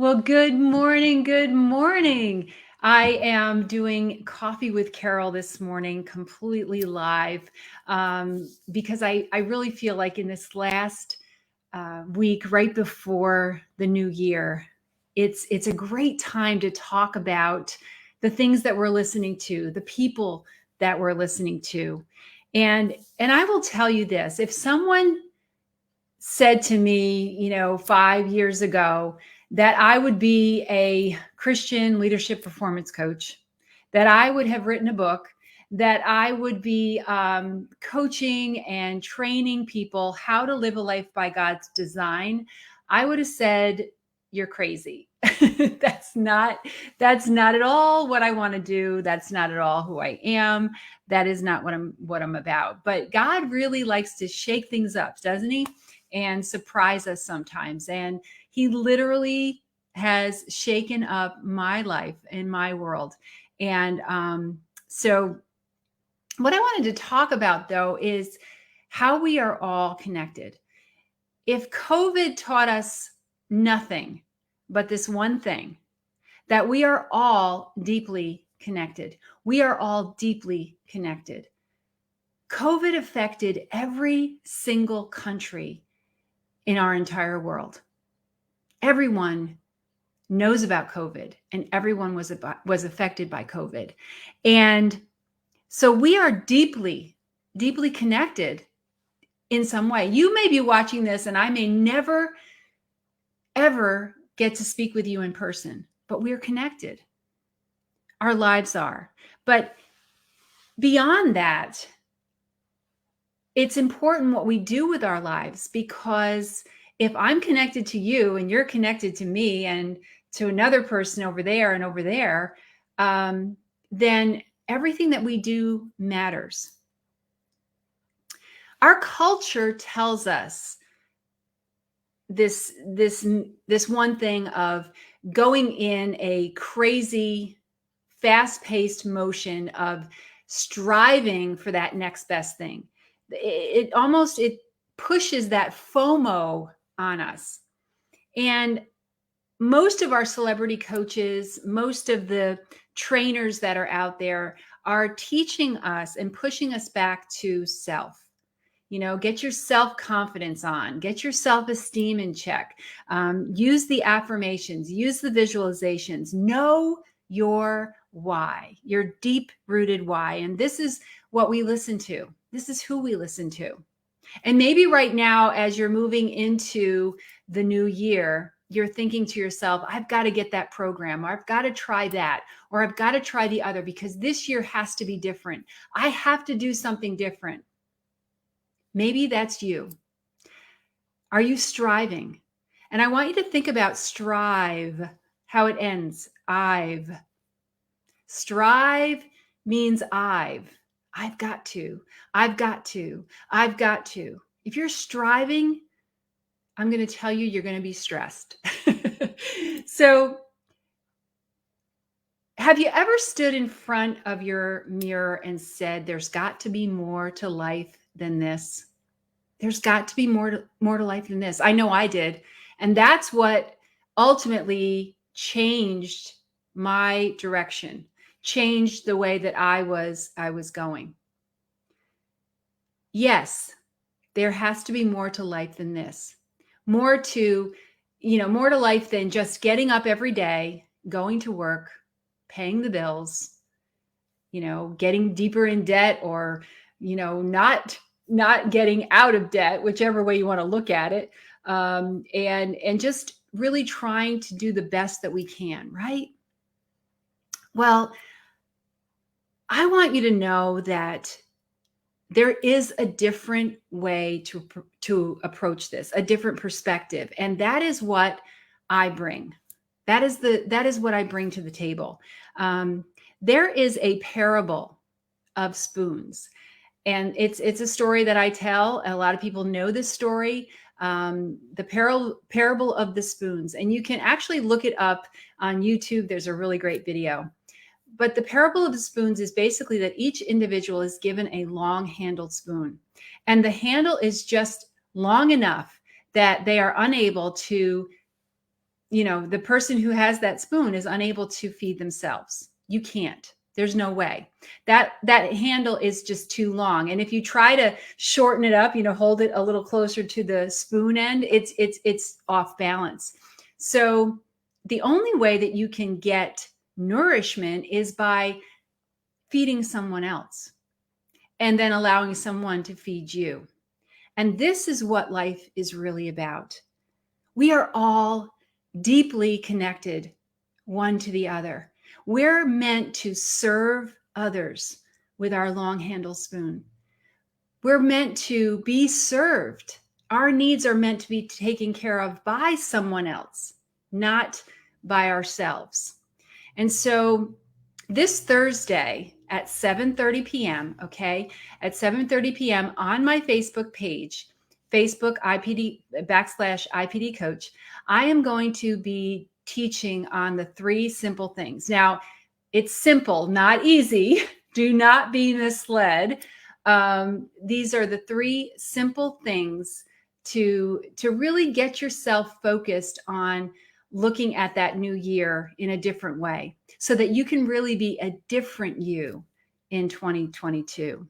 Well, good morning. Good morning. I am doing Coffee with Carol this morning, completely live, because I really feel like in this last week, right before the new year, it's a great time to talk about the things that we're listening to, the people that we're listening to, and I will tell you this: if someone said to me, 5 years ago, that I would be a Christian leadership performance coach, that I would have written a book, that I would be coaching and training people how to live a life by God's design, I would have said, "You're crazy." That's not at all what I want to do. That's not at all who I am. That is not what I'm about. But God really likes to shake things up, doesn't he? And surprise us sometimes. And he literally has shaken up my life and my world. And so, what I wanted to talk about, though, is how we are all connected. If COVID taught us nothing but this one thing, that we are all deeply connected. We are all deeply connected. COVID affected every single country in our entire world. Everyone knows about COVID, and everyone was affected by COVID. And so we are deeply, deeply connected in some way. You may be watching this, and I may never, ever get to speak with you in person, but we're connected. Our lives are. But beyond that, it's important what we do with our lives, because if I'm connected to you and you're connected to me and to another person over there and over there, then everything that we do matters. Our culture tells us this one thing of going in a crazy, fast-paced motion of striving for that next best thing. It pushes that FOMO on us. And most of our celebrity coaches, most of the trainers that are out there are teaching us and pushing us back to self. Get your self-confidence on, get your self-esteem in check, use the affirmations, use the visualizations, know your why, your deep-rooted why. And this is what we listen to. This is who we listen to. And maybe right now, as you're moving into the new year, you're thinking to yourself, I've got to get that program, or I've got to try that, or I've got to try the other, because this year has to be different. I have to do something different. Maybe that's you. Are you striving? And I want you to think about strive, how it ends. I've. Strive means I've got to, I've got to, I've got to. If you're striving, I'm going to tell you, you're going to be stressed. So, have you ever stood in front of your mirror and said, there's got to be more to life than this? There's got to be more to life than this. I know I did. And that's what ultimately changed my direction, changed the way that I was going. Yes, there has to be more to life than this. More to life than just getting up every day, going to work, paying the bills, getting deeper in debt, or, not getting out of debt, whichever way you want to look at it. And just really trying to do the best that we can, right? Well, I want you to know that there is a different way to approach this, a different perspective. And that is what I bring. That is what I bring to the table. There is a parable of spoons. And it's a story that I tell. A lot of people know this story, the parable of the spoons. And you can actually look it up on YouTube. There's a really great video. But the parable of the spoons is basically that each individual is given a long-handled spoon. And the handle is just long enough that they are unable to the person who has that spoon is unable to feed themselves. You can't. There's no way. That handle is just too long. And if you try to shorten it up, hold it a little closer to the spoon end, it's off balance. So the only way that you can get nourishment is by feeding someone else and then allowing someone to feed you. And this is what life is really about. We are all deeply connected one to the other. We're meant to serve others with our long handle spoon. We're meant to be served. Our needs are meant to be taken care of by someone else, not by ourselves. And so this Thursday at 7:30 p.m., okay, at 7:30 p.m. on my Facebook page, Facebook IPD / coach, I am going to be teaching on the 3 simple things. Now, it's simple, not easy. Do not be misled. These are the 3 simple things to really get yourself focused on looking at that new year in a different way so that you can really be a different you in 2022.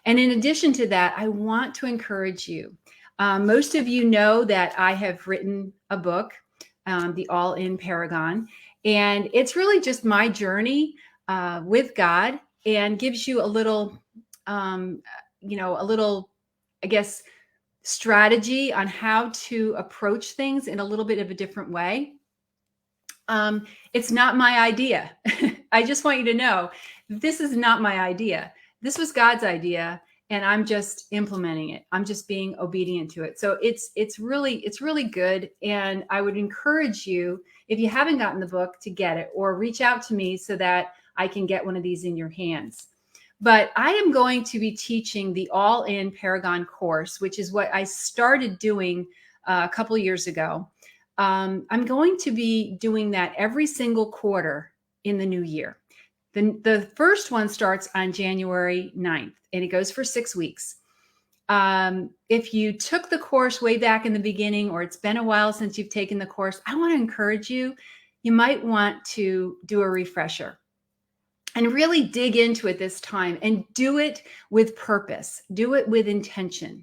And in addition to that, I want to encourage you. Most of you know that I have written a book, the In Paragon, and it's really just my journey with God, and gives you a little, I guess, strategy on how to approach things in a little bit of a different way. It's not my idea. I just want you to know this is not my idea. This was God's idea, and I'm just implementing it. I'm just being obedient to it. So it's really good. And I would encourage you, if you haven't gotten the book, to get it or reach out to me so that I can get one of these in your hands. But I am going to be teaching the In Paragon Course, which is what I started doing a couple years ago. I'm going to be doing that every single quarter in the new year. The first one starts on January 9th, and it goes for 6 weeks. If you took the course way back in the beginning, or it's been a while since you've taken the course, I want to encourage you. You might want to do a refresher and really dig into it this time, and do it with purpose. Do it with intention.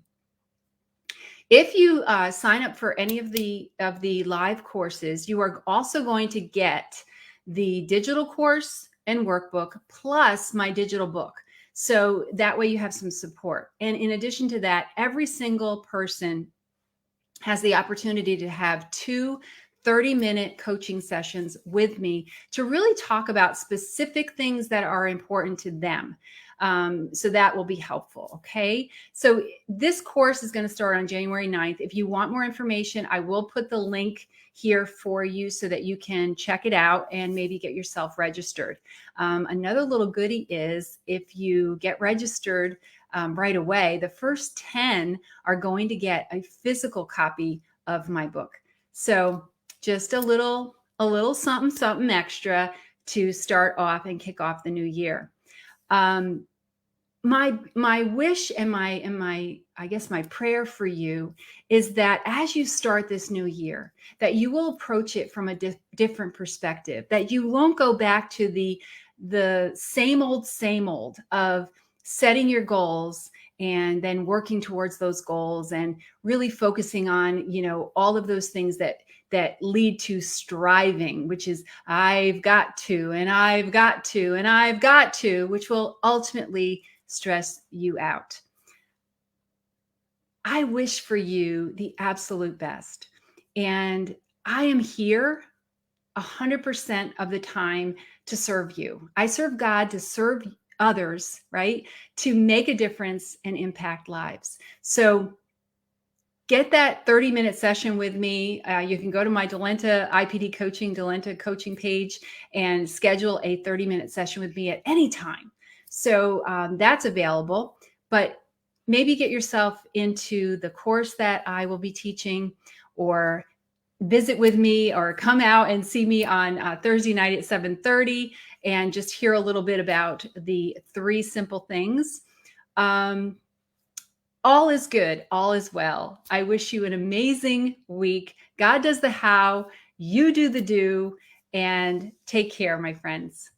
If you sign up for any of the live courses, you are also going to get the digital course and workbook plus my digital book. So that way you have some support. And in addition to that, every single person has the opportunity to have 2 30-minute coaching sessions with me to really talk about specific things that are important to them. So that will be helpful. Okay. So this course is going to start on January 9th. If you want more information, I will put the link here for you so that you can check it out and maybe get yourself registered. Another little goodie is if you get registered right away, the first 10 are going to get a physical copy of my book. So just a little something extra to start off and kick off the new year. My wish and my I guess my prayer for you is that as you start this new year, that you will approach it from a different perspective, that you won't go back to the same old of setting your goals and then working towards those goals and really focusing on, all of those things that lead to striving, which is I've got to, and I've got to, and I've got to, which will ultimately stress you out. I wish for you the absolute best. And I am here 100% of the time to serve you. I serve God to serve others, right? To make a difference and impact lives. So get that 30-minute session with me. You can go to my Delenta coaching page and schedule a 30-minute session with me at any time. So that's available. But maybe get yourself into the course that I will be teaching, or visit with me, or come out and see me on Thursday night at 7:30 and just hear a little bit about the 3 simple things. All is good. All is well. I wish you an amazing week. God does the how. You do the do, and take care, my friends.